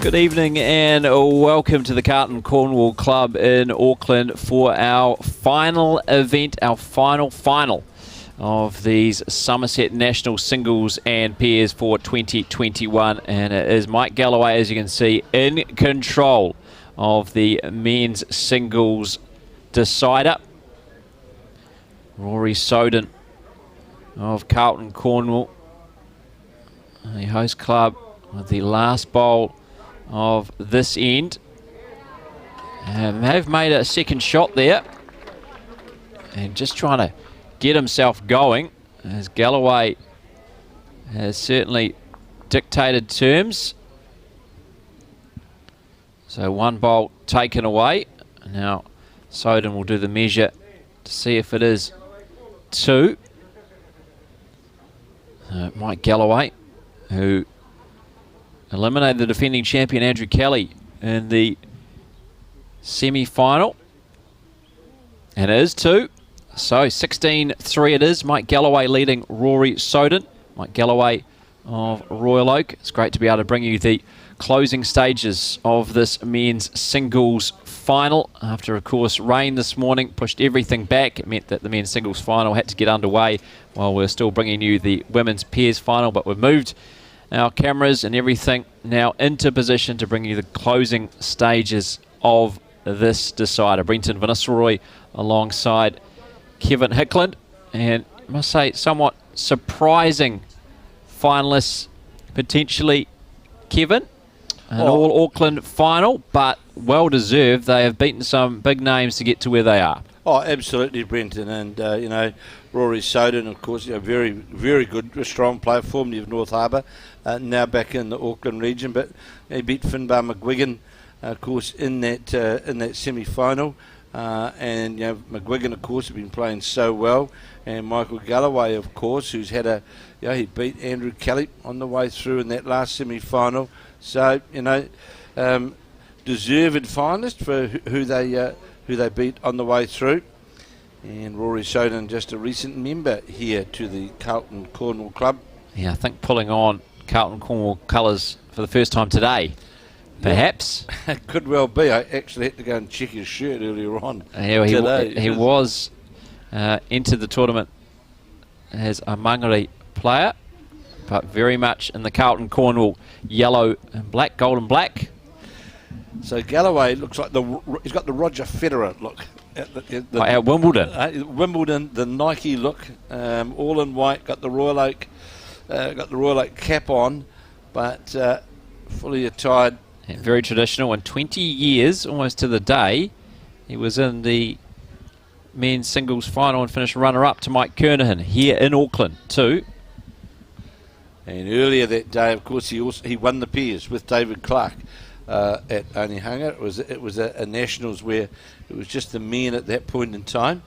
Good evening and welcome to the Carlton Cornwall Club in Auckland for our final event, our final of these Summerset National Singles and Pairs for 2021. And it is Mike Galloway, as you can see, in control of the men's singles decider. Rory Soden of Carlton Cornwall, the host club, with the last bowl of this end. They've made a second shot there and just trying to get himself going, as Galloway has certainly dictated terms. So one bowl taken away. Now Soden will do the measure to see if it is two. Mike Galloway, who eliminated the defending champion Andrew Kelly in the semi-final, and it is two. So 16-3 it is. Mike Galloway leading Rory Soden. Mike Galloway of Royal Oak. It's great to be able to bring you the closing stages of this men's singles final. After, of course, rain this morning pushed everything back. It meant that the men's singles final had to get underway while we're still bringing you the women's pairs final. But we've moved our cameras and everything now into position to bring you the closing stages of this decider. Brenton Vannisselroy alongside Kevin Hickland, and I must say somewhat surprising finalists potentially, Kevin. An all Auckland final, but well deserved. They have beaten some big names to get to where they are. Oh, absolutely, Brenton. And, Rory Soden, of course, very, very good, strong player, formerly of North Harbour, now back in the Auckland region. But he beat Finbar McGuigan, of course, in that semi-final. And McGuigan, of course, has been playing so well. And Michael Galloway, of course, who's had he beat Andrew Kelly on the way through in that last semi-final. So, deserved finalist for who they beat on the way through. And Rory Soden, just a recent member here to the Carlton Cornwall Club. Yeah, I think pulling on Carlton Cornwall colours for the first time today, perhaps. Yeah, it could well be. I actually had to go and check his shirt earlier on today. He was entered the tournament as a Mangere player, but very much in the Carlton Cornwall yellow and black, gold and black. So Galloway looks like he's got the Roger Federer look. At Wimbledon. Wimbledon, the Nike look, all in white. Got the Royal Oak cap on, but fully attired. And very traditional. And 20 years, almost to the day, he was in the men's singles final and finished runner-up to Mike Kernahan here in Auckland too. And earlier that day, of course, he won the pairs with David Clark at Onehunga. It was a nationals where it was just the men at that point in time.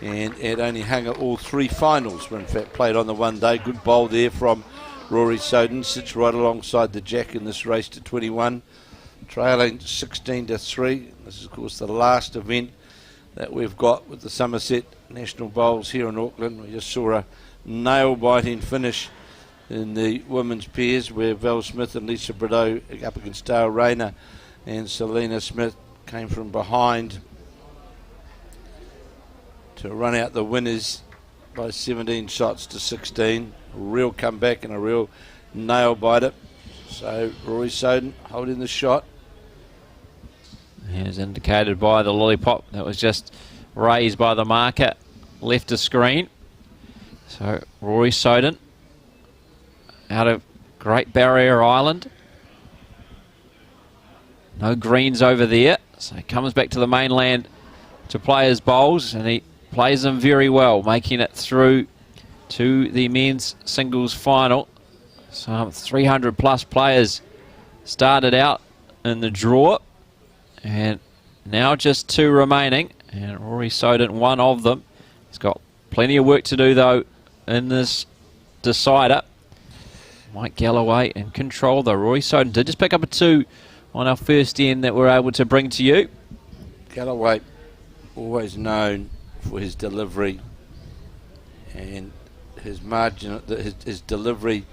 And at Onehunga, all three finals were in fact played on the one day. Good bowl there from Rory Soden, sits right alongside the Jack in this race to 21, trailing 16-3. This is, of course, the last event that we've got with the Summerset National Bowls here in Auckland. We just saw a nail-biting finish in the women's pairs where Val Smith and Lisa Bordeaux up against Dale Rayner, and Selena Smith came from behind to run out the winners by 17 shots to 16. A real comeback and a real nail-biter. So Rory Soden holding the shot. As indicated by the lollipop that was just raised by the marker left of screen. So Rory Soden out of Great Barrier Island. No greens over there. So he comes back to the mainland to play his bowls, and he plays them very well, making it through to the men's singles final. Some 300 plus players started out in the draw, and now just two remaining, and Rory Soden one of them. He's got plenty of work to do though in this decider. Mike Galloway in control though. Rory Soden did just pick up a two on our first end that we're able to bring to you. Galloway, always known for his delivery and his margin, his delivery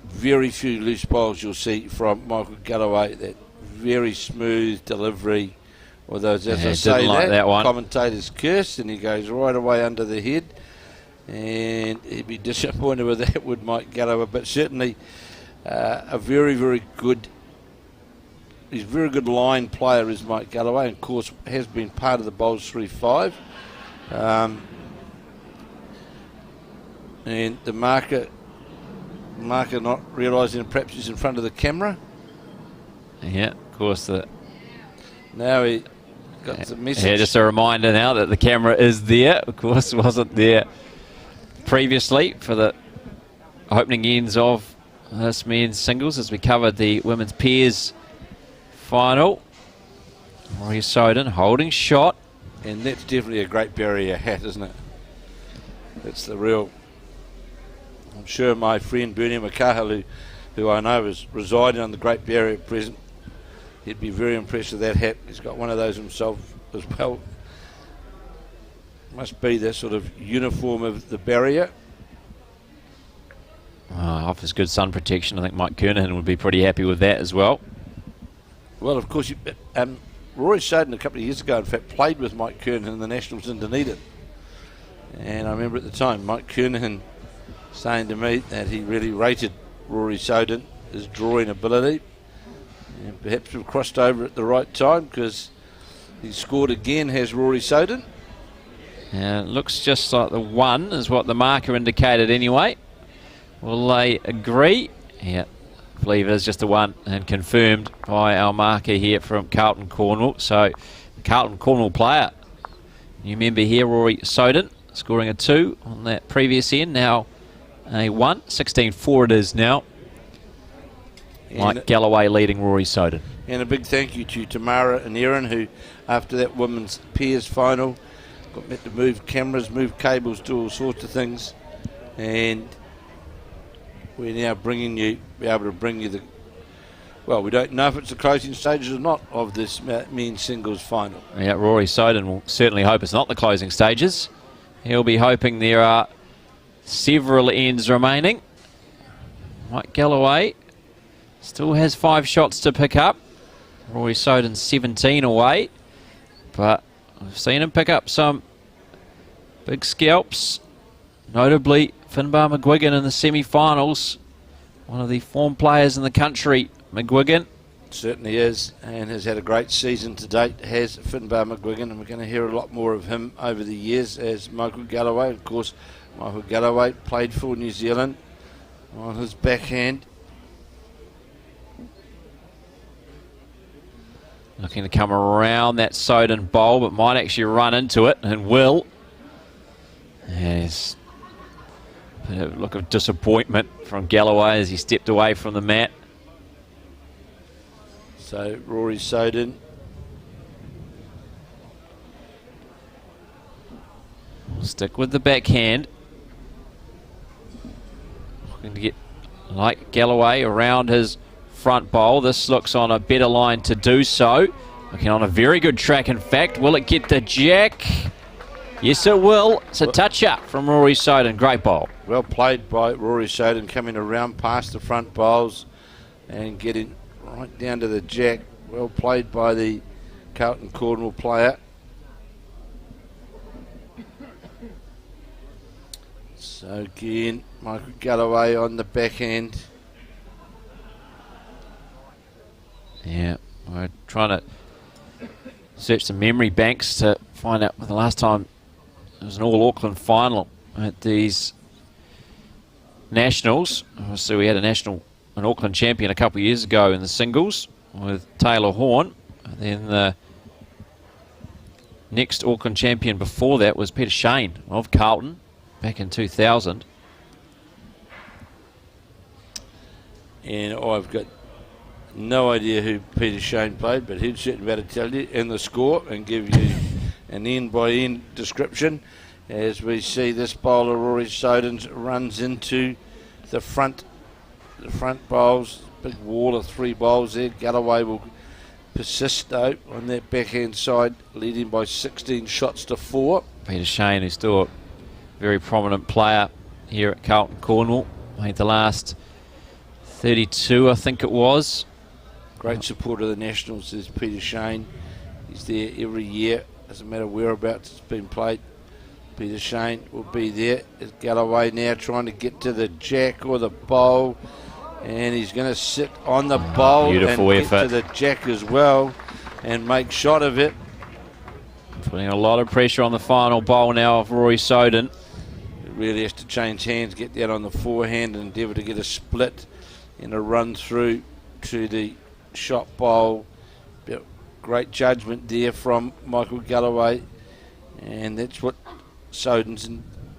very few loose bowls you'll see from Michael Galloway. That very smooth delivery. Although, as I say, that one. Commentators curse, and he goes right away under the head. And he'd be disappointed with that, would Mike Galloway. But certainly a very, very good... He's a very good line player, is Mike Galloway. And, of course, has been part of the Bowls 3-5. And the marker not realising perhaps he's in front of the camera. Yeah, of course. Now he got the message. Yeah, just a reminder now that the camera is there. Of course, it wasn't there previously for the opening ends of this men's singles as we covered the women's pairs final. Rory Soden holding shot. And that's definitely a Great Barrier hat, isn't it? That's the real... I'm sure my friend Bernie Makaha, who I know is residing on the Great Barrier at present, he'd be very impressed with that hat. He's got one of those himself as well. Must be the sort of uniform of the barrier. Offers good sun protection. I think Mike Kernahan would be pretty happy with that as well. Well, of course, Rory Soden a couple of years ago, in fact, played with Mike Kernahan in the Nationals in Dunedin. And I remember at the time, Mike Kernahan saying to me that he really rated Rory Soden, his drawing ability. And perhaps we've crossed over at the right time because he scored again, has Rory Soden. Yeah, it looks just like the one is what the marker indicated anyway. Will they agree? Yeah, I believe it is just the one and confirmed by our marker here from Carlton Cornwall. So, the Carlton Cornwall player, you remember here, Rory Soden, scoring a 2 on that previous end. Now a 1, 16-4 it is now. Mike Galloway leading Rory Soden. And a big thank you to Tamara and Erin, who after that women's pairs final got meant to move cameras, move cables, do all sorts of things. And we're now be able to bring you the... Well, we don't know if it's the closing stages or not of this men's singles final. Yeah, Rory Soden will certainly hope it's not the closing stages. He'll be hoping there are several ends remaining. Mike Galloway still has 5 shots to pick up. Rory Soden 17 away. But I've seen him pick up some big scalps. Notably, Finbar McGuigan in the semi-finals. One of the form players in the country, McGuigan. Certainly is, and has had a great season to date, has Finbar McGuigan, and we're going to hear a lot more of him over the years as Michael Galloway. Of course, Michael Galloway played for New Zealand on his backhand. Looking to come around that Soden bowl, but might actually run into it, and will. Yes. A look of disappointment from Galloway as he stepped away from the mat. So Rory Soden will stick with the backhand. Looking to get, like Galloway, around his front bowl. This looks on a better line to do so. Looking on a very good track, in fact. Will it get the jack? Yes, it will. It's a touch-up from Rory Soden. Great bowl. Well played by Rory Soden, coming around past the front bowls and getting right down to the jack. Well played by the Carlton Cornwall player. So again, Michael Galloway on the backhand. Yeah, we're trying to search some memory banks to find out the last time it was an all-Auckland final at these Nationals. So we had an Auckland champion a couple of years ago in the singles with Taylor Horn. And then the next Auckland champion before that was Peter Shane of Carlton back in 2000. And I've got no idea who Peter Shane played, but he'd certainly better tell you in the score and give you an end-by-end description as we see this bowler, Rory Soden, runs into the front bowls. Big wall of 3 bowls there. Galloway will persist though on that backhand side, leading by 16 shots to 4. Peter Shane, who's still a very prominent player here at Carlton Cornwall, made the last 32, I think it was. Great supporter of the Nationals is Peter Shane. He's there every year. Doesn't matter whereabouts it's been played. Peter Shane will be there. It's Galloway now trying to get to the jack or the bowl. And he's going to sit on the bowl beautiful and effort. get to the jack as well and make shot of it. Putting a lot of pressure on the final bowl now of Rory Soden. It really has to change hands, get that on the forehand and endeavour to get a split and a run through to the shot bowl. Great judgment there from Michael Galloway, and that's what Soden's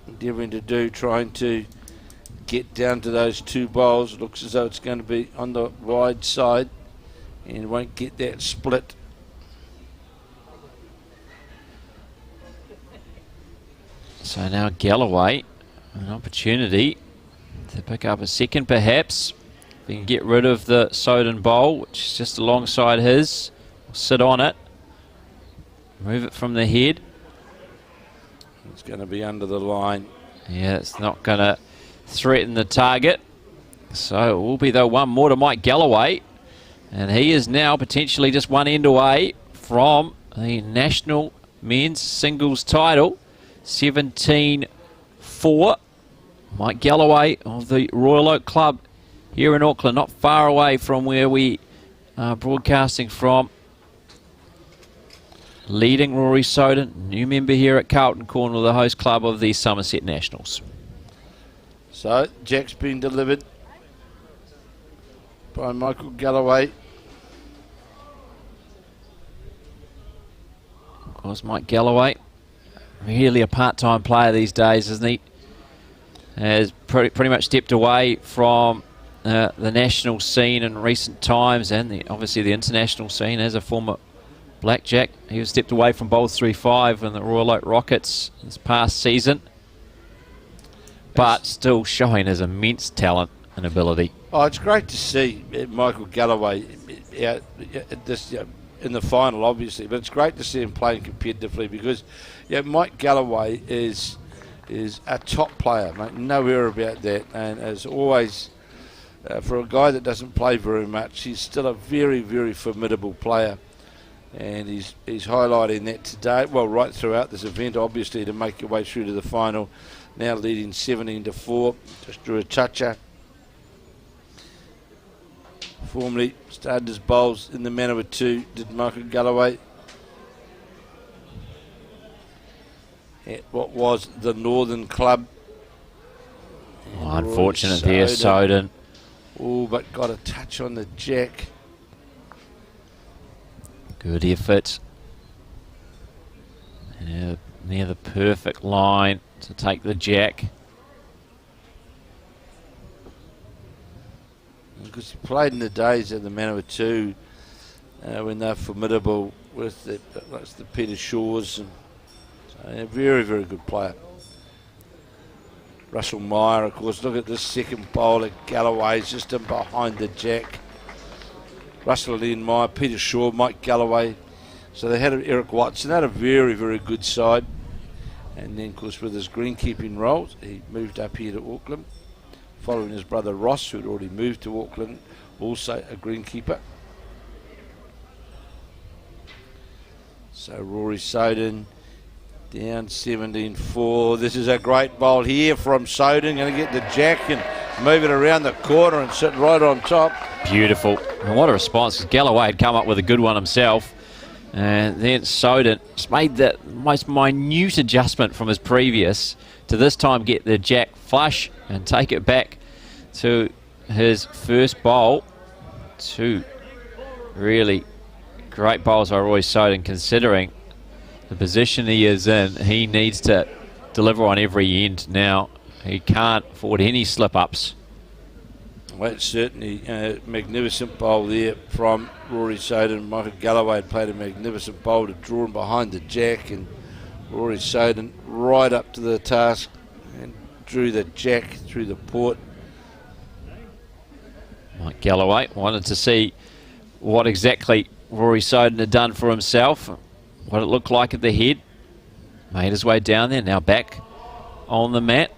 endeavouring to do, trying to get down to those two bowls. It looks as though it's going to be on the wide side and won't get that split. So now Galloway, an opportunity to pick up a second perhaps. If he can get rid of the Soden bowl, which is just alongside his. Sit on it, move it from the head. It's going to be under the line. Yeah, it's not going to threaten the target. So it will be, though, one more to Mike Galloway. And he is now potentially just one end away from the national men's singles title. 17-4. Mike Galloway of the Royal Oak Club here in Auckland, not far away from where we are broadcasting from. Leading Rory Soden, new member here at Carlton Cornwall, the host club of the Summerset Nationals. So, jack's been delivered by Michael Galloway. Of course, Mike Galloway, really a part-time player these days, isn't he? Has pretty much stepped away from the national scene in recent times, and obviously the international scene as a former blackjack. He was stepped away from bowls 3-5 in the Royal Oak Rockets this past season, but still showing his immense talent and ability. Oh, it's great to see Michael Galloway in the final, obviously, but it's great to see him playing competitively because Mike Galloway is a top player, mate, no error about that, and as always, for a guy that doesn't play very much, he's still a very, very formidable player. And he's highlighting that today, well, right throughout this event, obviously, to make your way through to the final. Now leading 17-4. Just drew a toucher. Formerly started his bowls in the manner of two, did Michael Galloway. At what was the Northern Club. Unfortunate there, Soden. Oh, but got a touch on the jack. Good effort. Near the perfect line to take the jack. Because he played in the days of the man of two when they're formidable with the Peter Shaws. And so a very, very good player. Russell Meyer, of course. Look at this second bowl at Galloway's just in behind the jack. Russell Ian Meyer, Peter Shaw, Mike Galloway. So they had Eric Watson. They had a very, very good side. And then, of course, with his greenkeeping roles, he moved up here to Auckland, following his brother Ross, who had already moved to Auckland, also a greenkeeper. So Rory Soden down 17-4. This is a great bowl here from Soden. Going to get the jack and move it around the corner and sit right on top. Beautiful. And what a response. Galloway had come up with a good one himself. And then Soden just made the most minute adjustment from his previous to this time get the jack flush and take it back to his first bowl. Two really great bowls by Roy Soden, considering the position he is in. He needs to deliver on every end now. He can't afford any slip-ups. Well, it's certainly a magnificent bowl there from Rory Soden. Michael Galloway had played a magnificent bowl to draw him behind the jack, and Rory Soden right up to the task and drew the jack through the port. Mike Galloway wanted to see what exactly Rory Soden had done for himself, what it looked like at the head. Made his way down there, now back on the mat.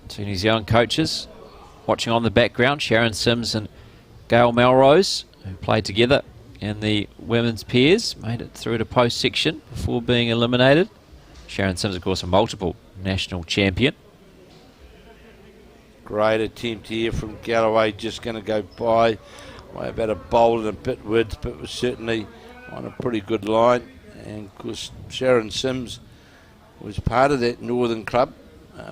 Two New Zealand coaches watching on the background, Sharon Sims and Gail Melrose, who played together in the women's pairs, made it through to post section before being eliminated. Sharon Sims, of course, a multiple national champion. Great attempt here from Galloway, just going to go by about a bowl and a bit width, but was certainly on a pretty good line. And of course, Sharon Sims was part of that Northern Club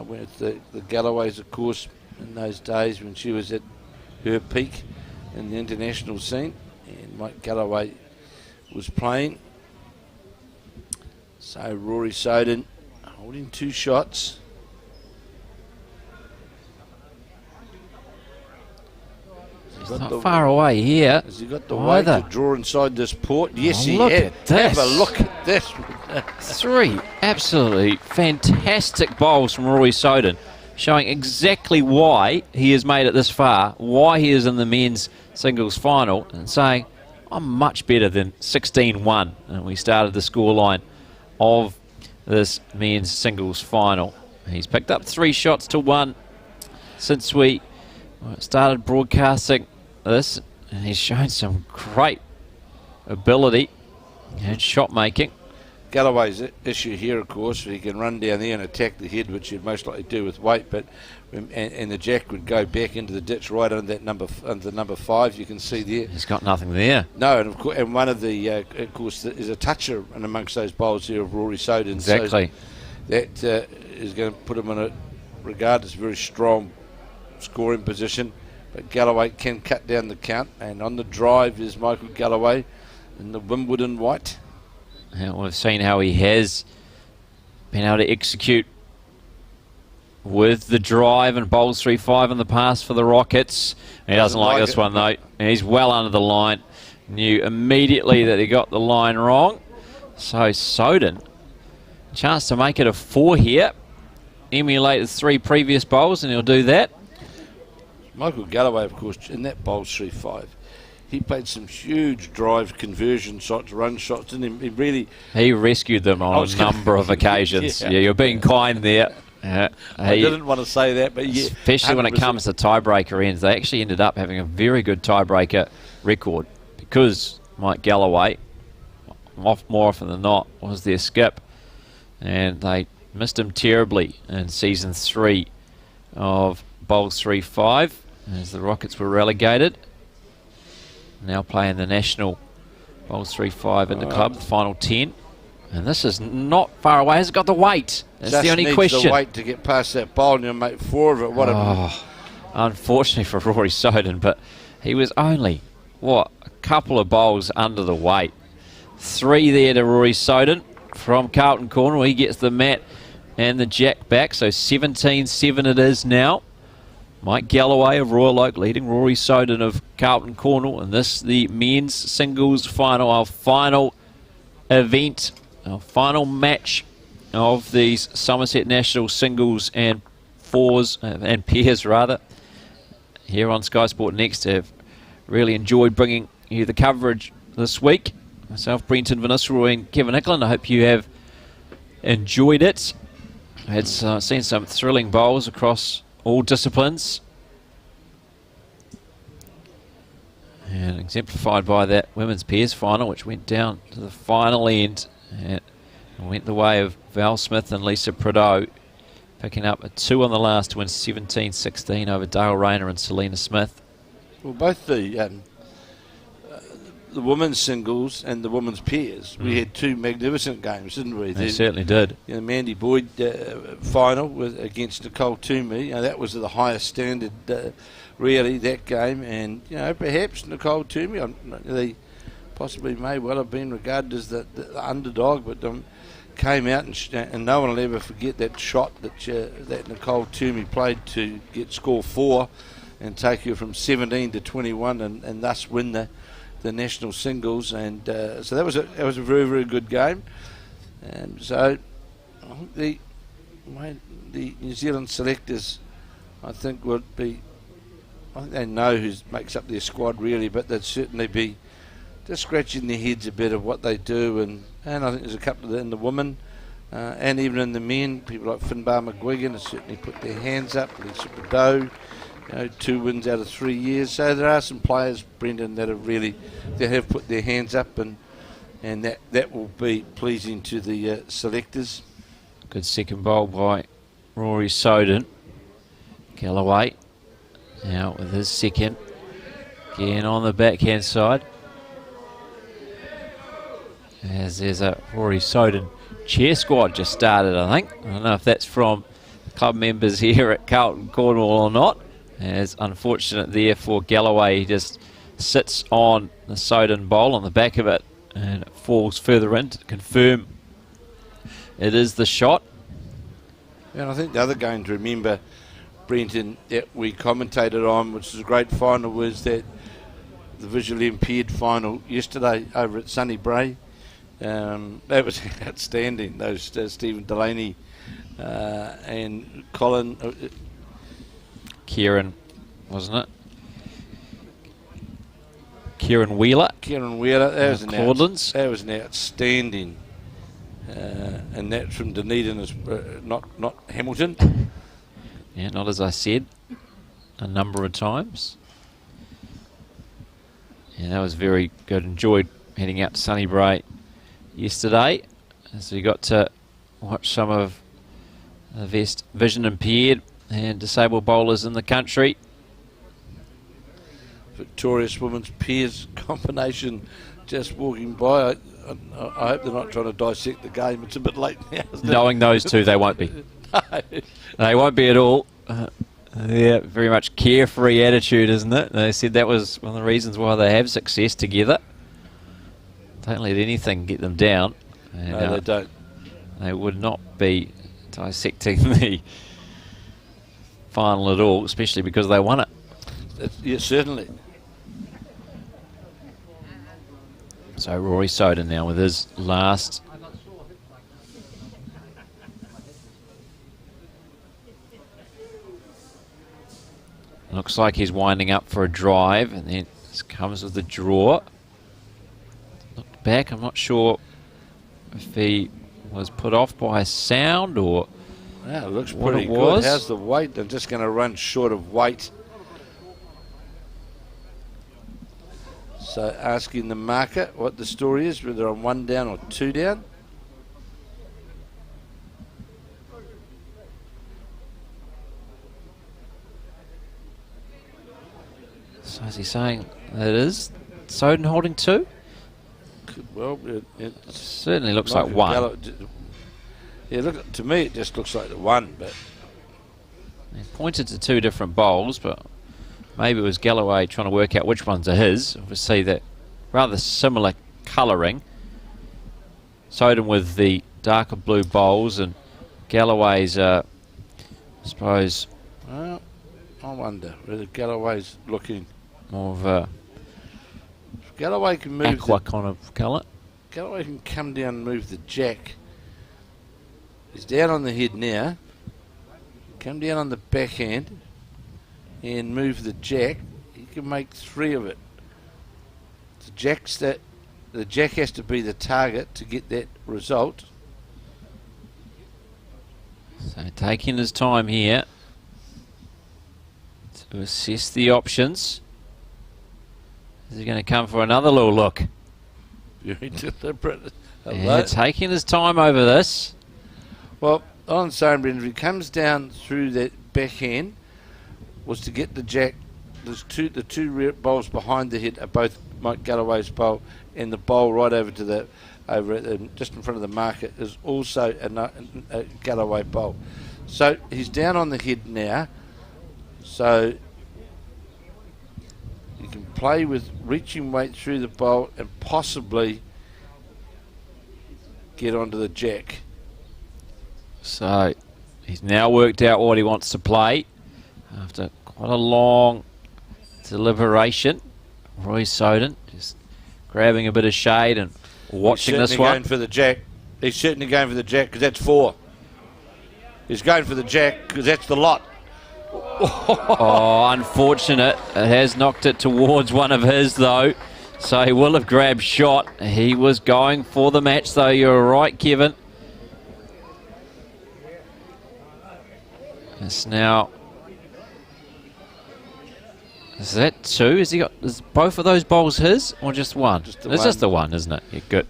with the Galloways, of course, in those days when she was at her peak in the international scene. And Mike Galloway was playing. So Rory Soden holding 2 shots. He's not far away here. Has he got the weight to draw inside this port? Yes, he look has. at this. Have a look at this. 3 absolutely fantastic bowls from Rory Soden, showing exactly why he has made it this far, why he is in the men's singles final, and saying, I'm much better than 16-1. And we started the scoreline of this men's singles final. He's picked up 3 shots to 1 since we started broadcasting this, and he's shown some great ability and shot making. Galloway's issue here, of course, he can run down there and attack the head, which he'd most likely do with weight, but and the jack would go back into the ditch right under that number 5. You can see there. He's got nothing there. No, and of course, and one of the, of course, is a toucher and amongst those bowls here of Rory Soden. Exactly. So that is going to put him in a regardless very strong scoring position, but Galloway can cut down the count, and on the drive is Michael Galloway in the Wimbledon white. And we've seen how he has been able to execute with the drive and bowls 3-5 in the past for the Rockets. He doesn't like this one though. He's well under the line. Knew immediately that he got the line wrong. So Soden, chance to make it a 4 here. Emulate his 3 previous bowls, and he'll do that. Michael Galloway, of course, in that bowl 3-5, he played some huge drive conversion shots, run shots, and he rescued them on a number of occasions. Yeah, you're being kind there. I didn't want to say that, but yeah, especially 100%. When it comes to tiebreaker ends, they actually ended up having a very good tiebreaker record because Mike Galloway, more often than not, was their skip, and they missed him terribly in season 3 of Bowls 3-5 as the Rockets were relegated. Now playing the national Bowls 3-5 in the club, the final 10. And this is not far away. Has it got the weight? That's the only question. Just needs the weight to get past that bowl, and you'll make 4 of it. What unfortunately for Rory Soden, but he was only, a couple of bowls under the weight. 3 there to Rory Soden from Carlton Cornwall. He gets the mat and the jack back, so 17-7 it is now. Mike Galloway of Royal Oak leading Rory Soden of Carlton Cornwall, and this the men's singles final, our final event, our final match of these Summerset National singles and pairs rather. Here on Sky Sport Next, have really enjoyed bringing you the coverage this week. Myself, Brenton Van Nistelrooy and Kevin Hickland. I hope you have enjoyed it. I had seen some thrilling bowls across all disciplines, and exemplified by that women's pairs final, which went down to the final end and went the way of Val Smith and Lisa Prideaux, picking up a 2 on the last to win 17-16 over Dale Rayner and Selena Smith. Well, both the women's singles and the women's pairs, we had 2 magnificent games, didn't we? They certainly did. The Mandy Boyd final against Nicole Toomey, that was the highest standard, really, that game. And perhaps Nicole Toomey, they possibly may well have been regarded as the underdog, but came out and no one will ever forget that shot that Nicole Toomey played to get score 4 and take her from 17 to 21 and thus win the national singles, and so that was a very, very good game. And so I think the New Zealand selectors, I think they know who makes up their squad really, but they'd certainly be just scratching their heads a bit of what they do, and I think there's a couple in the women and even in the men, people like Finbar McGuigan have certainly put their hands up. Lisa Prideaux 2 wins out of 3 years. So there are some players, Brendan, that have put their hands up, and that will be pleasing to the selectors. Good second bowl by Rory Soden. Galloway now with his second. Again on the backhand side. As there's a Rory Soden cheer squad just started, I think. I don't know if that's from club members here at Carlton Cornwall or not. As unfortunate there for Galloway, he just sits on the Soden bowl on the back of it and it falls further in to confirm it is the shot. And I think the other game to remember, Brenton, that we commentated on, which was a great final, was that the visually impaired final yesterday over at Sunny Bray. That was outstanding. Those Stephen Delaney and Colin. Kieran, wasn't it? Kieran Wheeler. Kieran Wheeler. That was an outstanding. And that's from Dunedin, not Hamilton. Yeah, not as I said a number of times. Yeah, that was very good. Enjoyed heading out to Sunny Bray yesterday, as we got to watch some of the best vision impaired and disabled bowlers in the country. Victorious Women's Peers combination just walking by. I hope they're not trying to dissect the game. It's a bit late now, isn't it? Knowing those two, they won't be. They won't be at all. Yeah, very much carefree attitude, isn't it? They said that was one of the reasons why they have success together. Don't let anything get them down. And, no, they don't. They would not be dissecting the final at all, especially because they won it. Yeah, certainly. So Rory Soden now with his last. Looks like he's winding up for a drive, and then this comes with the draw. Looked back, I'm not sure if he was put off by a sound or yeah, it looks what pretty it good. was. How's the weight? They're just going to run short of weight. So asking the marker what the story is, whether I'm 1 down or 2 down. So is he saying that it is Soden holding 2? Well, it certainly looks like 1. Yeah, look, to me it just looks like the 1, but he pointed to 2 different bowls, but maybe it was Galloway trying to work out which ones are his. Obviously, that rather similar colouring. Soden with the darker blue bowls, and Galloway's, I suppose. Well, I wonder whether Galloway's looking more of a Galloway can move aqua kind of colour. Galloway can come down and move the jack. He's down on the head now. Come down on the backhand and move the jack. He can make 3 of it. The jack has to be the target to get that result. So taking his time here to assess the options. Is he going to come for another little look? Very deliberate. Yeah, taking his time over this. Well, on saying, Brendan, if he comes down through that backhand, was to get the jack. There's the two rear bowls behind the head are both Mike Galloway's bowl, and the bowl right over to the just in front of the marker is also a Galloway bowl. So he's down on the head now. So you can play with reaching weight through the bowl and possibly get onto the jack. So he's now worked out what he wants to play after quite a long deliberation. Roy Soden just grabbing a bit of shade and watching this one. Going for the jack. He's certainly going for the jack because that's 4. He's going for the jack because that's the lot. Oh, unfortunate. It has knocked it towards one of his though. So he will have grabbed shot. He was going for the match though. You're right, Kevin. It's now Is that two? Is both of those bowls his or just one? Just It's just the one, isn't it? Yeah, good.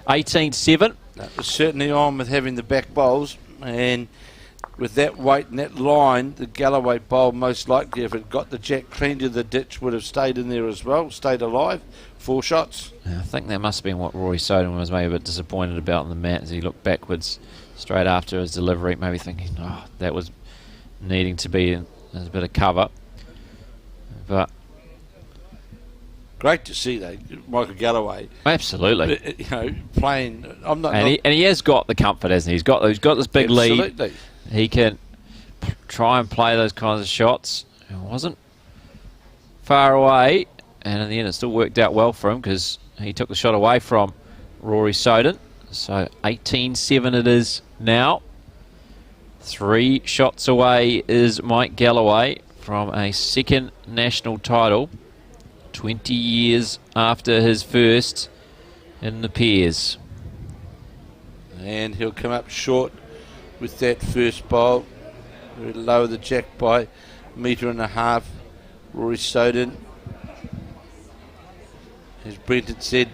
18-7. That was certainly on with having the back bowls, and with that weight and that line, the Galloway bowl most likely, if it got the jack clean to the ditch, would have stayed in there as well, stayed alive. 4 shots. I think that must have been what Rory Soden was maybe a bit disappointed about on the mat as he looked backwards straight after his delivery, maybe thinking, oh, that was needing to be as a bit of cover. But great to see though, Michael Galloway. Absolutely. You know, playing. And he has got the comfort, hasn't he? He's got this big absolutely. lead. He can try and play those kinds of shots. It wasn't far away, and in the end it still worked out well for him because he took the shot away from Rory Soden. So 18-7 it is now. 3 shots away is Mike Galloway from a second national title, 20 years after his first in the pairs. And he'll come up short with that first bowl. He'll lower the jack by 1.5 meters. Rory Soden, as Brent had said,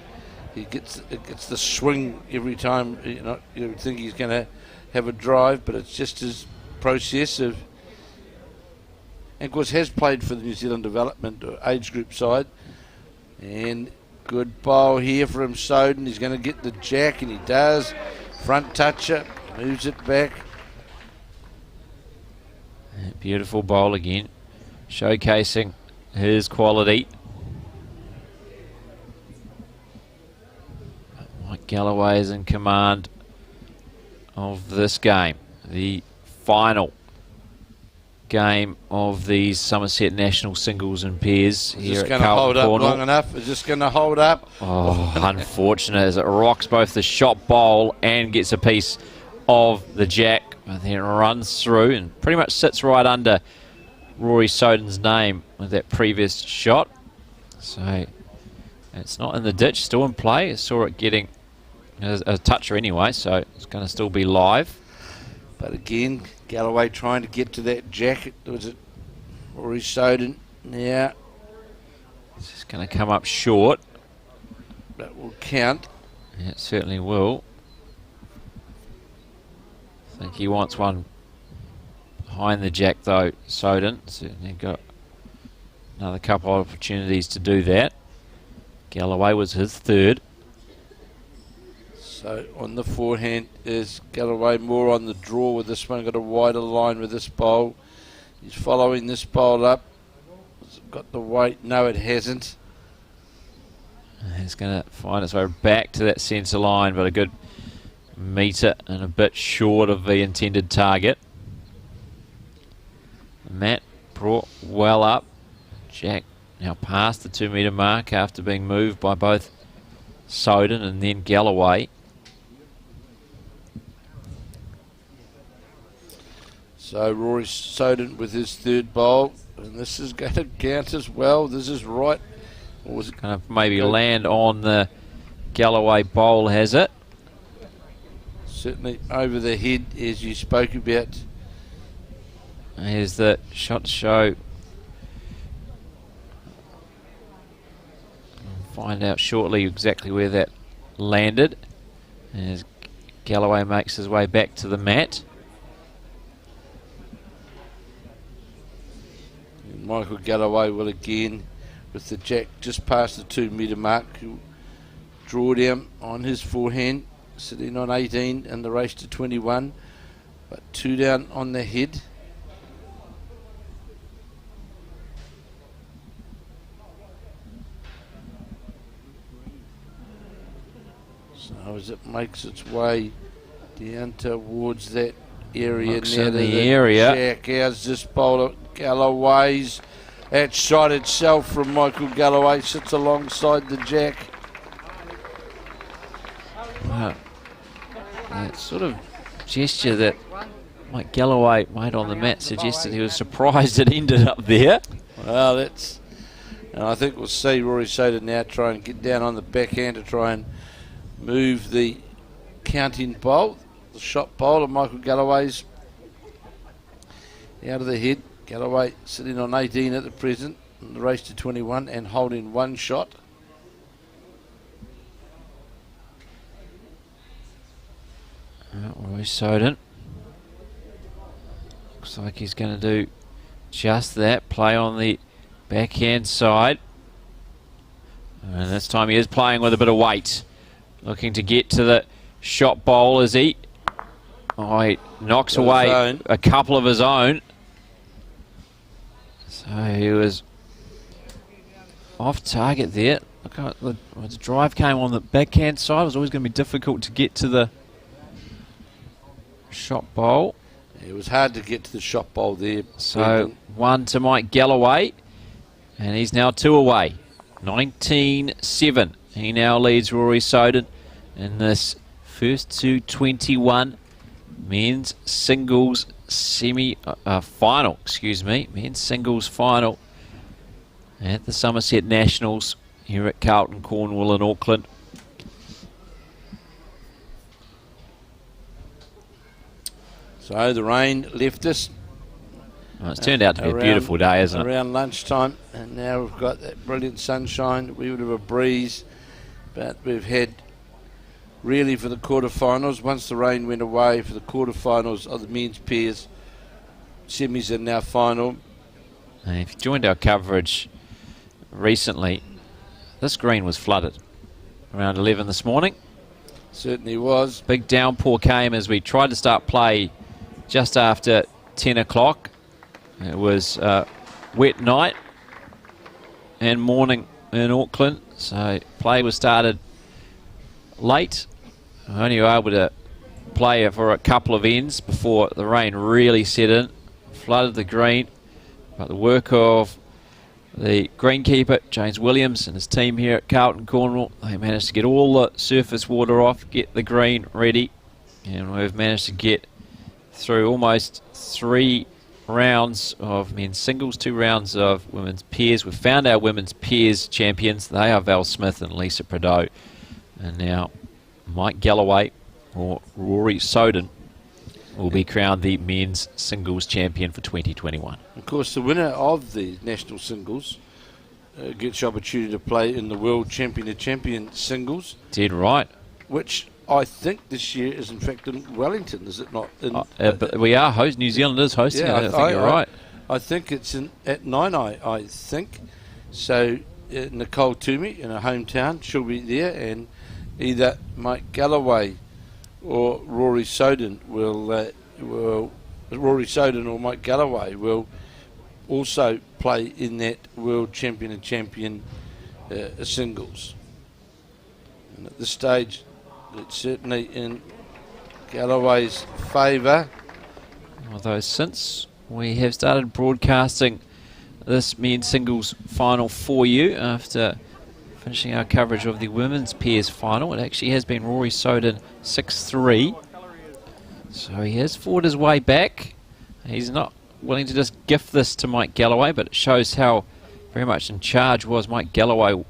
he gets the swing every time. You think he's going to have a drive, but it's just his process of, and of course has played for the New Zealand development age group side. And good bowl here from Soden. He's going to get the jack, and he does. Front toucher, moves it back. Beautiful bowl again, showcasing his quality. Mike Galloway is in command of this game, the final game of these Summerset National Singles and Pairs here at Carlton Cornwall. Is this going to hold up long enough? Is this going to hold up? Oh, unfortunate as it rocks both the shot bowl and gets a piece of the jack, and then runs through and pretty much sits right under Rory Soden's name with that previous shot. So it's not in the ditch, still in play. I saw it getting a toucher anyway, so it's going to still be live. But again, Galloway trying to get to that jack. Was it Rory Soden? Yeah. It's just going to come up short. That will count. Yeah, it certainly will. I think he wants one behind the jack though, Soden. Certainly got another couple of opportunities to do that. Galloway was his third. So on the forehand is Galloway, more on the draw with this one. Got a wider line with this bowl. He's following this bowl up. Has it got the weight? No, it hasn't. It's going to find its way back to that centre line, but a good metre and a bit short of the intended target. Matt brought well up. Jack now past the 2 metre mark after being moved by both Soden and then Galloway. So Rory Soden with his third bowl, and this is going to count as well. This is right. Or was it going to maybe land on the Galloway bowl, has it? Certainly over the head, as you spoke about. Here's the shot show. We'll find out shortly exactly where that landed as Galloway makes his way back to the mat. And Michael Galloway will again, with the jack just past the 2 metre mark, he'll draw down on his forehand, sitting on 18 and the race to 21, but 2 down on the head. So as it makes its way down towards that area, Looks near in to the area. jack, how's this bowler Galloway's? That shot itself from Michael Galloway sits alongside the jack. That sort of gesture that Mike Galloway made on the mat suggested he was surprised it ended up there. Well, that's, and I think we'll see Rory Soden now try and get down on the backhand to try and move the counting bowl, the shot bowl of Michael Galloway's out of the head. Galloway sitting on 18 at the present. in the race to 21 and holding one shot. Roy Soden. Looks like he's going to do just that. Play on the backhand side. And this time he is playing with a bit of weight. Looking to get to the shot bowl as he... Oh, he knocks away a couple of his own. So he was off target there. Look how the drive came on the backhand side. It was always going to be difficult to get to the shot bowl. It was hard to get to the shot bowl there. So 1 to Mike Galloway. And he's now 2 away. 19-7. He now leads Rory Soden in this first to 21 men's singles final. Men's singles final at the Summerset Nationals here at Carlton, Cornwall and Auckland. So the rain left us. Well, it's turned out to be a beautiful day, isn't it? Around lunchtime, and now we've got that brilliant sunshine. We would have a breeze, but we've had really for the quarterfinals. Once the rain went away, for the quarterfinals of the men's pairs, semis are now final. And if you joined our coverage recently, this green was flooded around 11 this morning. Certainly was. Big downpour came as we tried to start play just after 10 o'clock. It was a wet night and morning in Auckland, so play was started late. Only were able to play for a couple of ends before the rain really set in, flooded the green. But the work of the greenkeeper, James Williams, and his team here at Carlton Cornwall, they managed to get all the surface water off, get the green ready, and we've managed to get through almost 3 rounds of men's singles, 2 rounds of women's pairs. We've found our women's pairs champions. They are Val Smith and Lisa Prideaux. And now Mike Galloway or Rory Soden will be crowned the men's singles champion for 2021. Of course, the winner of the national singles gets the opportunity to play in the World Champion of Champions singles. Dead right. Which I think this year is in fact in Wellington, is it not? But we are host. New Zealand is hosting. Yeah, I think you're right. I think it's at Nine, I think. So Nicole Toomey in her hometown, she'll be there, and either Mike Galloway or Rory Soden Rory Soden or Mike Galloway will also play in that World Champion and Champion singles. And at this stage, it's certainly in Galloway's favour. Although since we have started broadcasting this men's singles final for you after finishing our coverage of the women's pairs final, it actually has been Rory Soden 6-3. So he has fought his way back. He's not willing to just gift this to Mike Galloway, but it shows how very much in charge was Mike Galloway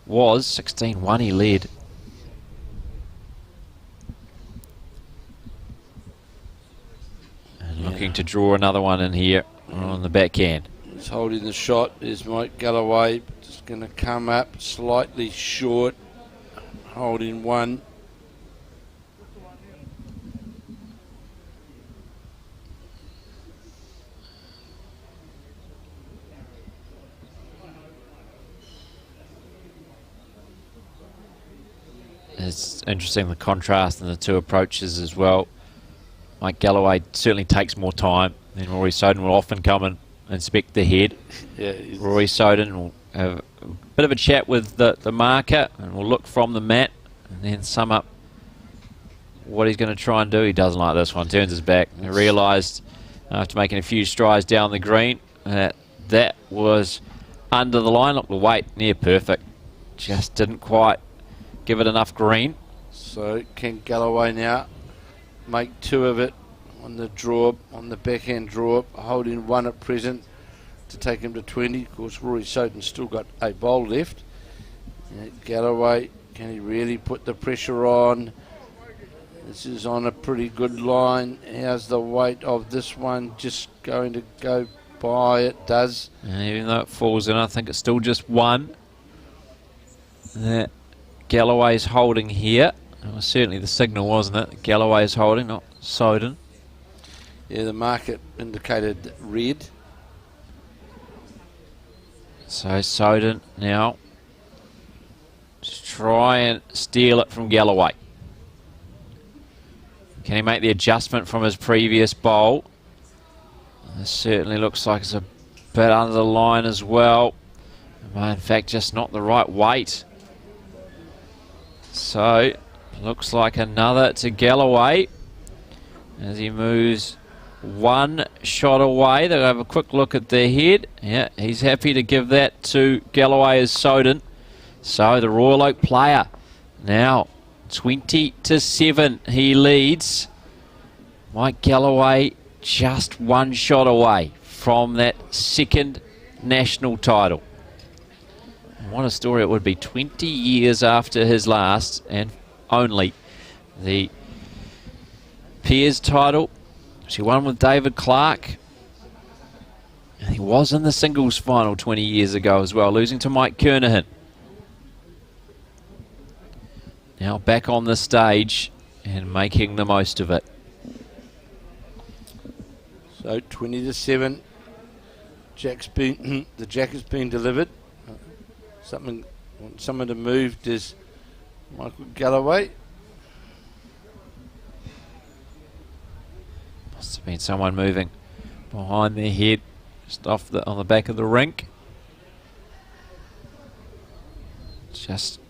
was. 16-1 he led. And looking to draw another one in here on the backhand. He's holding the shot. Is Mike Galloway just going to come up slightly short, holding one. It's interesting the contrast in the two approaches as well. Mike Galloway certainly takes more time, and Rory Soden will often come and inspect the head. Yeah, Rory Soden will have a bit of a chat with the marker and will look from the mat and then sum up what he's going to try and do. He doesn't like this one, turns his back. He realised after making a few strides down the green that was under the line. Look, the weight near perfect, just didn't quite give it enough green. So can Galloway now make 2 of it on the draw, on the backhand draw, holding 1 at present to take him to 20. Of course, Rory Soden's still got a bowl left. Galloway, can he really put the pressure on? This is on a pretty good line. How's the weight of this one? Just going to go by, it does. And even though it falls in, I think it's still just one that Galloway's holding here. It was certainly the signal, wasn't it? Galloway's holding, not Soden. Yeah, the market indicated red. So Soden now just try and steal it from Galloway. Can he make the adjustment from his previous bowl? This certainly looks like it's a bit under the line as well. In fact, just not the right weight. So, looks like another to Galloway as he moves one shot away. They'll have a quick look at their head. Yeah, he's happy to give that to Galloway as Soden. So, the Royal Oak player now 20-7 he leads. Mike Galloway just one shot away from that second national title. And what a story it would be, 20 years after his last and only. The Peers title, she won with David Clark. And he was in the singles final 20 years ago as well, losing to Mike Kernahan. Now back on the stage and making the most of it. So 20-7. The jack has been delivered. Someone to move is Michael Galloway. Must have been someone moving behind their head, just off on the back of the rink. Just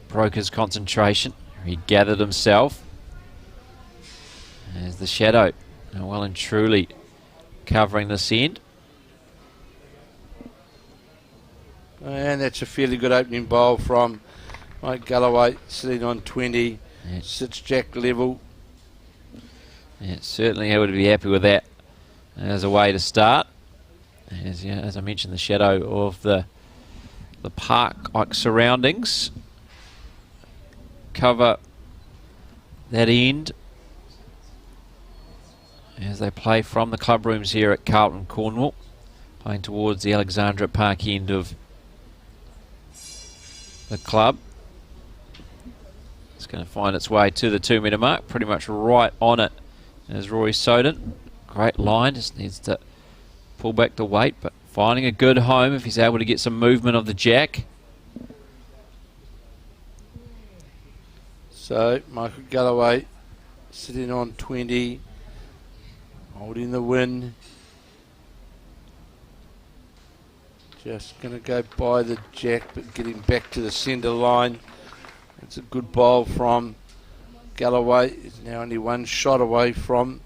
broke his concentration. He gathered himself. There's the shadow, now well and truly covering this end. And that's a fairly good opening bowl from Mike Galloway, sitting on 20, sits jack level. Yeah, certainly I would be happy with that as a way to start. As I mentioned, the shadow of the park-like surroundings cover that end as they play from the club rooms here at Carlton, Cornwall, playing towards the Alexandra Park end of the club. It's going to find its way to the 2 metre mark, pretty much right on it as Rory Soden. Great line, just needs to pull back the weight, but finding a good home if he's able to get some movement of the jack. So Michael Galloway sitting on 20, holding the win. Just going to go by the jack, but getting back to the centre line. It's a good bowl from Galloway. He's now only one shot away from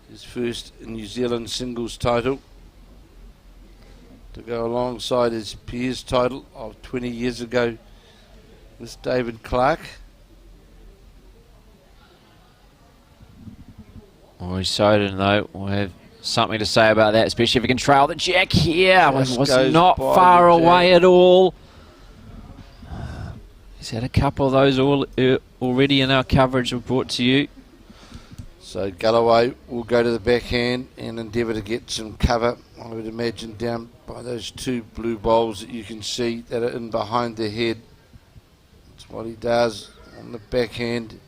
his first New Zealand singles title, to go alongside his Peers title of 20 years ago with David Clark. Rory Soden, though, will have something to say about that, especially if he can trail the jack here. Was not far away at all. He's had a couple of those already in our coverage we've brought to you. So Galloway will go to the backhand and endeavour to get some cover, I would imagine, down by those two blue bowls that you can see that are in behind the head. That's what he does on the backhand.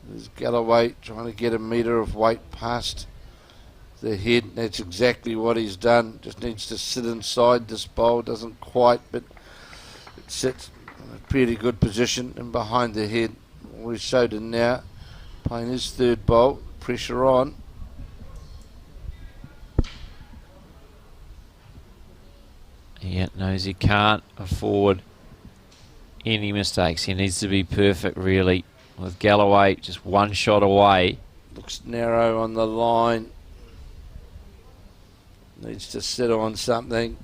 There's Galloway trying to get a metre of weight past the head. That's exactly what he's done. Just needs to sit inside this bowl. Doesn't quite, but it sits in a pretty good position and behind the head. Rory Soden now playing his third bowl. Pressure on. Yeah, knows he can't afford any mistakes. He needs to be perfect, really. With Galloway just one shot away. Looks narrow on the line. Needs to sit on something.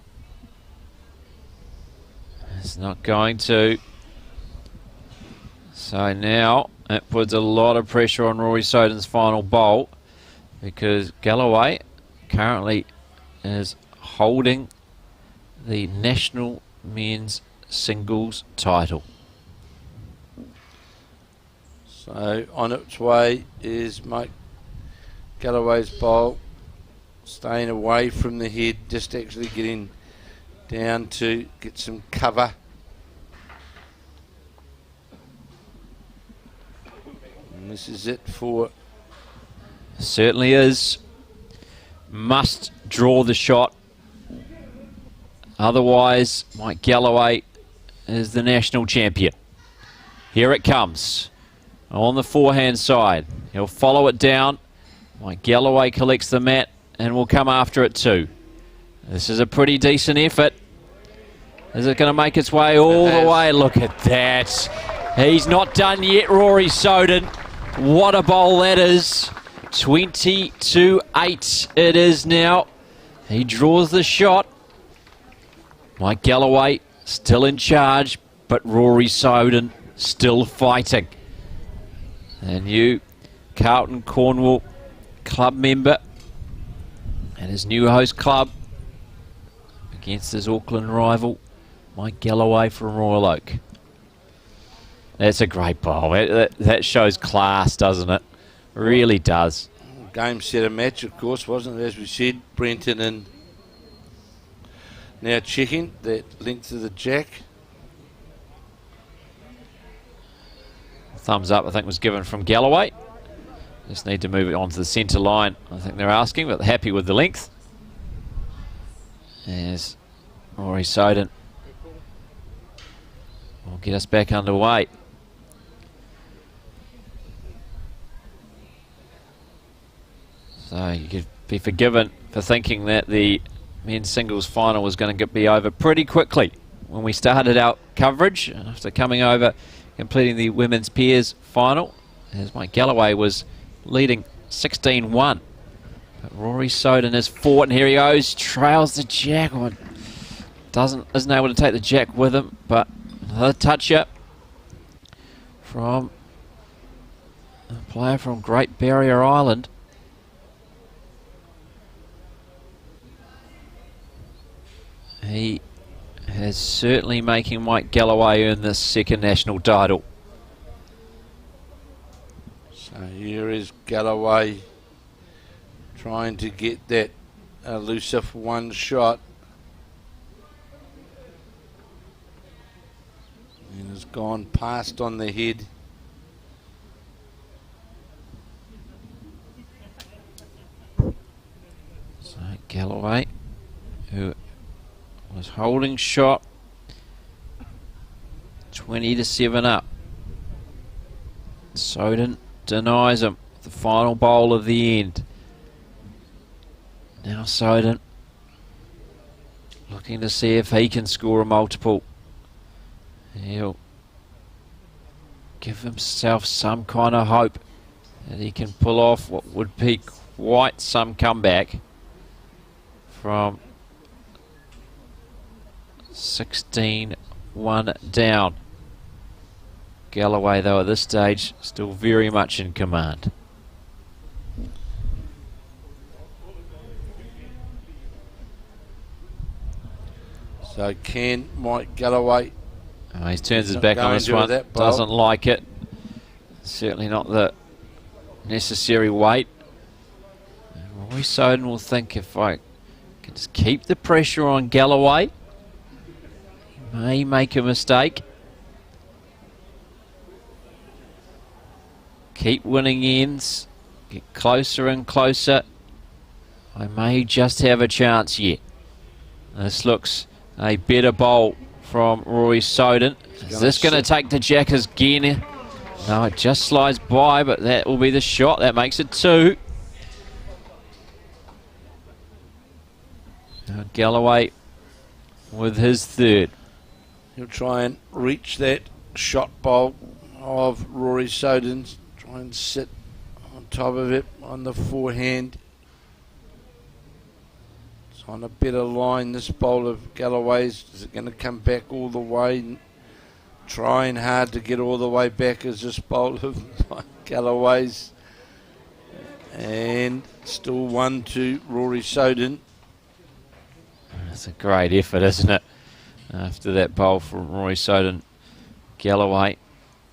It's not going to. So now it puts a lot of pressure on Rory Soden's final bowl, because Galloway currently is holding the national men's singles title. So on its way is Mike Galloway's bowl. staying away from the head, just actually getting down to get some cover. And this is it for... Certainly is. Must draw the shot. Otherwise, Mike Galloway is the national champion. Here it comes. On the forehand side. He'll follow it down. Mike Galloway collects the mat and will come after it too. This is a pretty decent effort. Is it going to make its way all the way? Look at that. He's not done yet, Rory Soden. What a bowl that is. 20-8 it is now. He draws the shot. Mike Galloway still in charge, but Rory Soden still fighting. A new Carlton Cornwall club member and his new host club against his Auckland rival, Mike Galloway from Royal Oak. That's a great bowl. That shows class, doesn't it? Really does. Game, set, and match, of course, wasn't it? As we said, Brenton and now checking that length of the jack. Thumbs up, I think, was given from Galloway. Just need to move it onto the centre line, I think they're asking, but they're happy with the length. As Rory Soden will get us back underway. So you could be forgiven for thinking that the men's singles final was going to be over pretty quickly when we started our coverage after coming over, completing the women's pairs final, as Mike Galloway was leading 16-1. But Rory Soden is fought, and here he goes, trails the jack. Isn't able to take the jack with him, but another touch-up from a player from Great Barrier Island. He is certainly making Mike Galloway earn this second national title. So here is Galloway trying to get that elusive one shot. And has gone past on the head. So Galloway, who was holding shot, 20-7 up. Soden denies him. The final bowl of the end. Now Soden looking to see if he can score a multiple. He'll give himself some kind of hope that he can pull off what would be quite some comeback from 16-1 down. Galloway, though, at this stage, still very much in command. So can Mike Galloway... Oh, he turns his back on this one. Doesn't like it. Certainly not the necessary weight. Roy Soden will think, if I can just keep the pressure on Galloway, he may make a mistake. Keep winning ends. Get closer and closer. I may just have a chance yet. This looks a better bowl from Rory Soden. Is this going to take the jack again? No, it just slides by, but that will be the shot. That makes it 2. Now Galloway with his 3rd. He'll try and reach that shot bowl of Rory Soden's. Try and sit on top of it on the forehand. It's on a better line, this bowl of Galloway's. Is it going to come back all the way? Trying hard to get all the way back as this bowl of Galloway's. And still 1-2 Rory Soden. That's a great effort, isn't it? After that bowl from Rory Soden, Galloway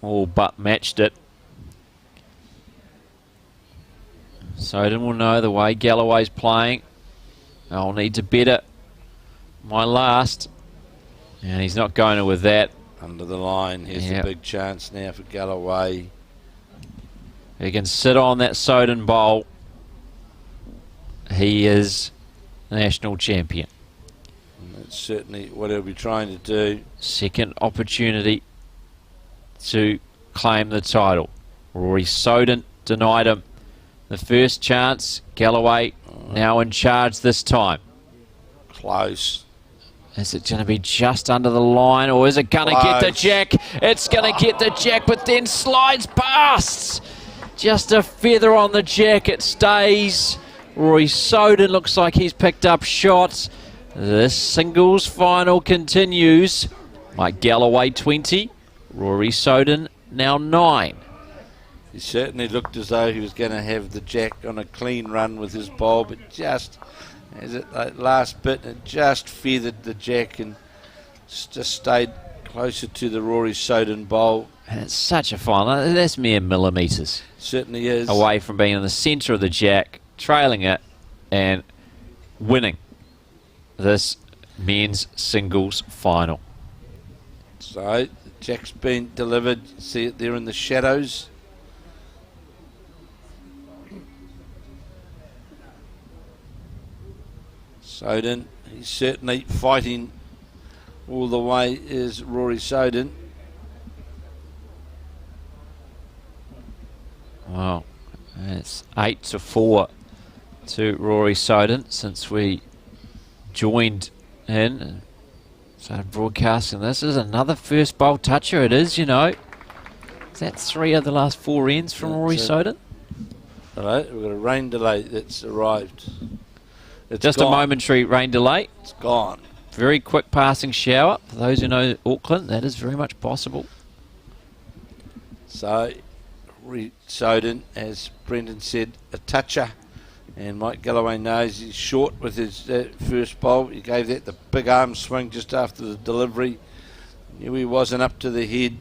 all but matched it. Soden will know the way Galloway's playing. I'll need to better my last. And he's not going to with that. Under the line. Here's the big chance now for Galloway. He can sit on that Soden bowl. He is national champion. And that's certainly what he'll be trying to do. Second opportunity to claim the title. Rory Soden denied him the first chance. Galloway now in charge this time. Close. Is it going to be just under the line, or is it going to get the jack? It's going to get the jack, but then slides past. Just a feather on the jack. It stays. Rory Soden looks like he's picked up shots. This singles final continues. Mike Galloway 20. Rory Soden now 9. He certainly looked as though he was going to have the jack on a clean run with his bowl, but just as it last bit, it just feathered the jack and just stayed closer to the Rory Soden bowl. And it's such a final. That's mere millimetres. Certainly is. Away from being in the centre of the jack, trailing it, and winning this men's singles final. So the jack's been delivered. See it there in the shadows. Soden, he's certainly fighting all the way, is Rory Soden. Wow, it's 8-4 to Rory Soden since we joined in and started broadcasting. This is another first bowl toucher. It is, you know. Is that 3 of the last 4 ends from Rory Soden? All right, we've got a rain delay that's arrived. It's just gone. A momentary rain delay. It's gone. Very quick passing shower. For those who know Auckland, that is very much possible. So, Soden, as Brendan said, a toucher. And Mike Galloway knows he's short with his first bowl. He gave that the big arm swing just after the delivery. Knew he wasn't up to the head,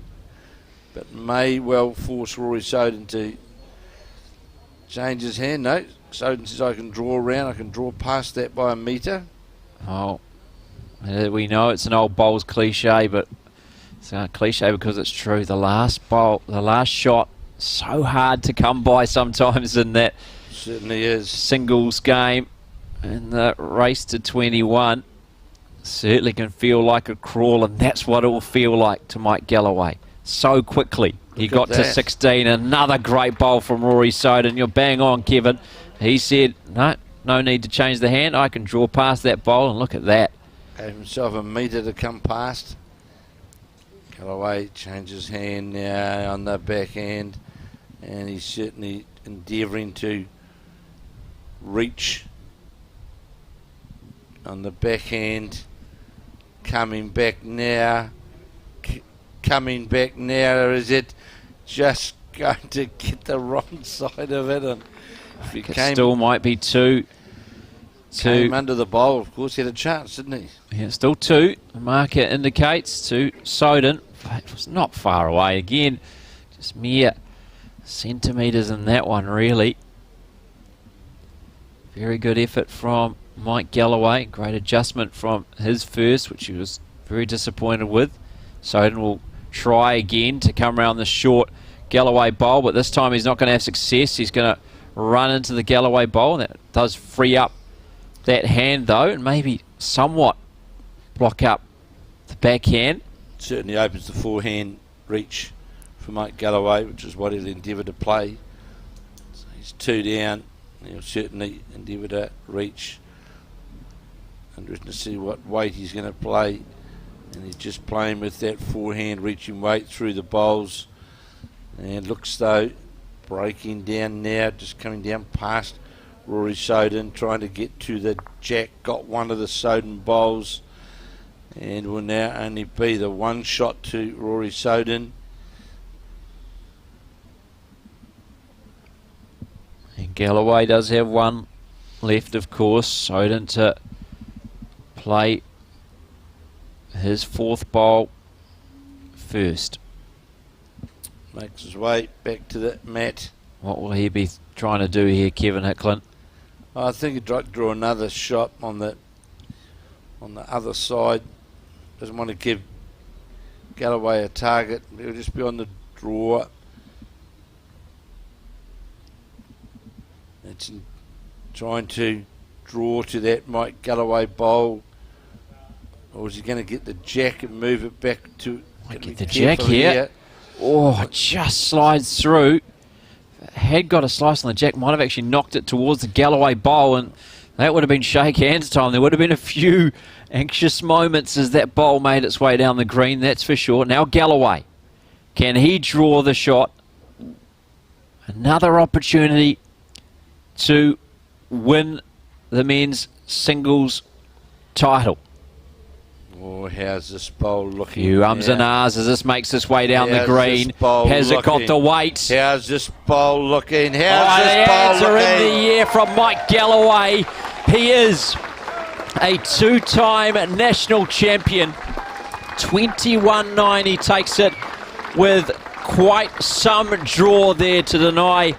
but may well force Rory Soden to change his hand. No, Soden says, I can draw around, I can draw past that by a metre. Oh, we know it's an old bowls cliche, but it's a cliche because it's true. The last bowl, the last shot, so hard to come by sometimes in that certainly is singles game. And the race to 21 certainly can feel like a crawl, and that's what it will feel like to Mike Galloway. So quickly. He got to 16. Another great bowl from Rory Soden. You're bang on, Kevin. He said, no need to change the hand. I can draw past that bowl, and look at that. Gave himself a metre to come past. Galloway changes hand now on the backhand, and he's certainly endeavouring to reach on the backhand. Coming back now. Coming back now. Is it just going to get the wrong side of it? And if he it still might be 2. Came under the bowl, of course, he had a chance, didn't he? Yeah, still 2. The marker indicates to Soden. It was not far away again. Just mere centimetres in that one, really. Very good effort from Mike Galloway. Great adjustment from his first, which he was very disappointed with. Soden will try again to come around the short Galloway bowl, but this time he's not going to have success. He's going to run into the Galloway bowl. That does free up that hand, though, and maybe somewhat block up the backhand. Certainly opens the forehand reach for Mike Galloway, which is what he'll endeavour to play. So he's 2 down. He'll certainly endeavour to reach. Interesting to see what weight he's going to play. And he's just playing with that forehand reaching weight through the bowls. And looks though breaking down now, just coming down past Rory Soden, trying to get to the jack. Got one of the Soden bowls. And will now only be the one shot to Rory Soden. And Galloway does have one left, of course. Soden to play his 4th bowl first. Makes his way back to the mat. What will he be trying to do here, Kevin Hicklin? I think he'd like to draw another shot on the other side. Doesn't want to give Galloway a target. He'll just be on the draw. It's trying to draw to that Mike Galloway bowl. Or is he going to get the jack and move it back to... Get the jack here. Oh, it just slides through. Had got a slice on the jack, might have actually knocked it towards the Galloway bowl, and that would have been shake hands time. There would have been a few anxious moments as that bowl made its way down the green, that's for sure. Now Galloway, can he draw the shot? Another opportunity to win the men's singles title. Oh, how's this bowl looking? Few ums and ahs as this makes its way down the green. Has it got the weight? How's this bowl looking? How's this bowl looking? In the air from Mike Galloway. He is a two-time national champion. 21.9. He takes it with quite some draw there to deny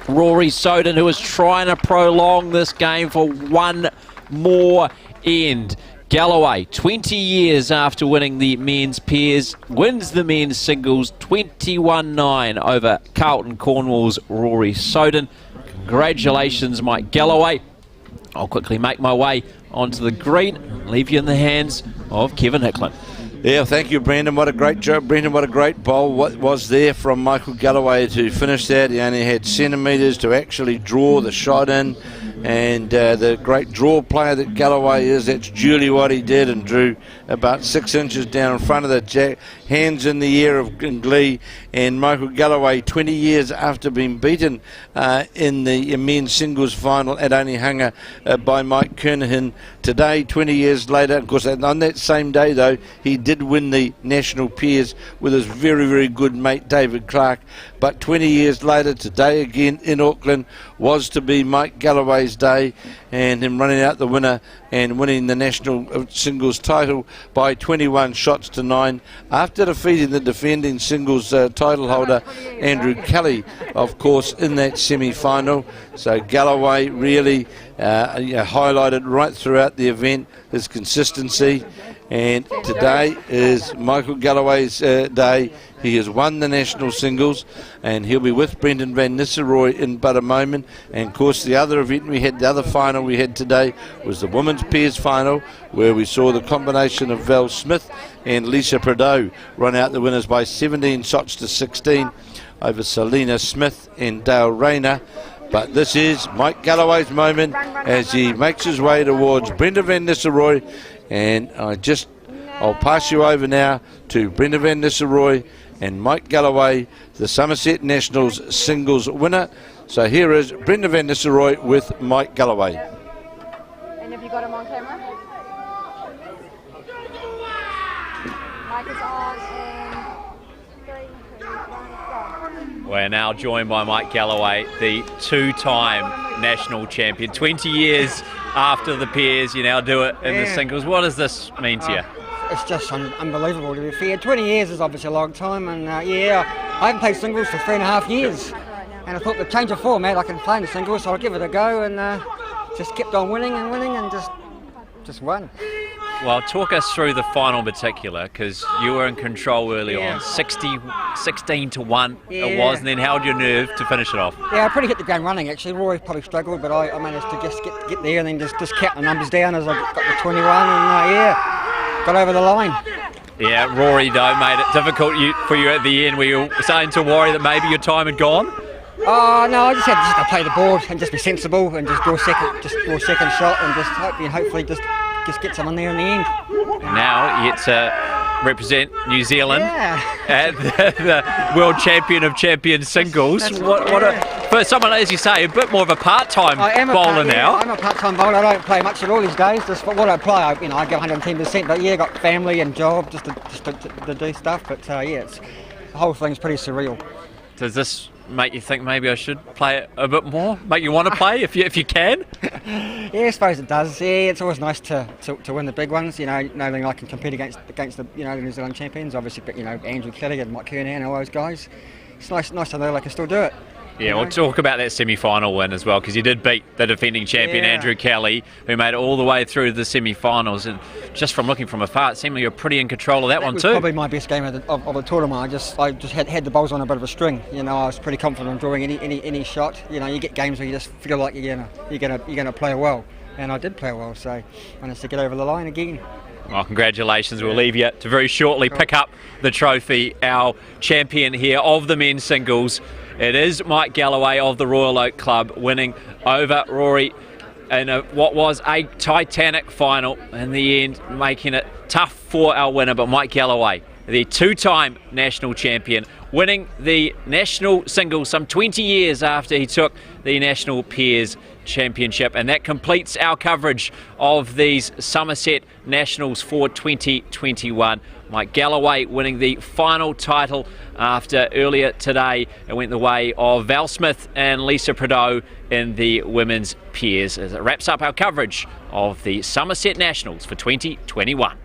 Rory Soden, who was trying to prolong this game for one more end. Galloway, 20 years after winning the men's pairs, wins the men's singles 21.9 over Carlton Cornwall's Rory Soden. Congratulations, Mike Galloway. I'll quickly make my way onto the green and leave you in the hands of Kevin Hickland. Yeah, thank you, Brendan. What a great job, Brendan. What a great bowl. What was there from Michael Galloway to finish that? He only had centimetres to actually draw the shot in. And the great draw player that Galloway is, that's duly what he did, and drew about 6 inches down in front of the jack, hands in the air in glee. And Michael Galloway, 20 years after being beaten in the men's singles final at Onehunga by Mike Kernahan, today, 20 years later, of course, on that same day though, he did win the national pairs with his very, very good mate David Clark. But 20 years later, today again in Auckland, was to be Mike Galloway's day, and him running out the winner and winning the national singles title by 21 shots to 9 after defeating the defending singles title holder Andrew Kelly, of course, in that semi-final. So Galloway really highlighted right throughout the event his consistency, and today is Michael Galloway's day. He has won the national singles, and he'll be with Brendan van Nistelrooy in but a moment. And of course, the other event we had, the other final we had today, was the women's pairs final, where we saw the combination of Val Smith and Lisa Prideaux run out the winners by 17 shots to 16 over Selena Smith and Dale Rayner. But this is Mike Galloway's moment as he makes his way towards Brendan van Nistelrooy. And I'll pass you over now to Brendan van Nistelrooy and Mike Galloway, the Summerset Nationals singles winner. So here is Brendan van Nistelrooy with Mike Galloway. And have you got him on camera? Mike is on in 3, 2, 1, go. We're now joined by Mike Galloway, the two-time national champion. 20 years after the pairs, you now do it in the singles. What does this mean to you? It's just unbelievable, to be fair. 20 years is obviously a long time, and I haven't played singles for 3.5 years. And I thought the change of format, I can play in the singles, so I'll give it a go, and just kept on winning and just won. Well, talk us through the final in particular, because you were in control early on. 16 to 1 it was, and then held your nerve to finish it off. Yeah, I pretty hit the ground running actually. Roy probably struggled, but I managed to just get there and then just count the numbers down as I got the 21, and got over the line. Yeah, Rory though made it difficult for you at the end. Were you starting to worry that maybe your time had gone? Oh no, I just had to play the board and just be sensible and just draw second shot and just hopefully just get someone there in the end. Now you get to represent New Zealand at the World Champion of Champions singles. For someone, as you say, a bit more of a part-time bowler now. I'm a part-time bowler. I don't play much at all these days. Just what I play, I go 110%. But yeah, got family and job just to do stuff. But the whole thing's pretty surreal. Does this make you think maybe I should play it a bit more? Make you want to play if you can? Yeah, I suppose it does. Yeah, it's always nice to win the big ones. Knowing I can compete against the the New Zealand champions. Obviously, but Andrew Kelly and Mike Kernahan and all those guys. It's nice to know I can still do it. Yeah, we'll talk about that semi-final win as well, because you did beat the defending champion Andrew Kelly, who made it all the way through the semi-finals. And just from looking from afar, it seemed like you were pretty in control of that one was too. Probably my best game of the tournament. I just had the bowls on a bit of a string. You know, I was pretty confident on drawing any shot. You know, you get games where you just feel like you're gonna play well, and I did play well. So I managed to get over the line again. Well, congratulations. We'll leave you to very shortly pick up the trophy. Our champion here of the men's singles, it is Mike Galloway of the Royal Oak Club, winning over Rory in what was a titanic final. In the end, making it tough for our winner, but Mike Galloway, the two-time national champion, winning the national singles some 20 years after he took the National Pairs Championship. And that completes our coverage of these Summerset Nationals for 2021. Mike Galloway winning the final title after earlier today it went the way of Val Smith and Lisa Prideaux in the women's pairs, as it wraps up our coverage of the Summerset Nationals for 2021.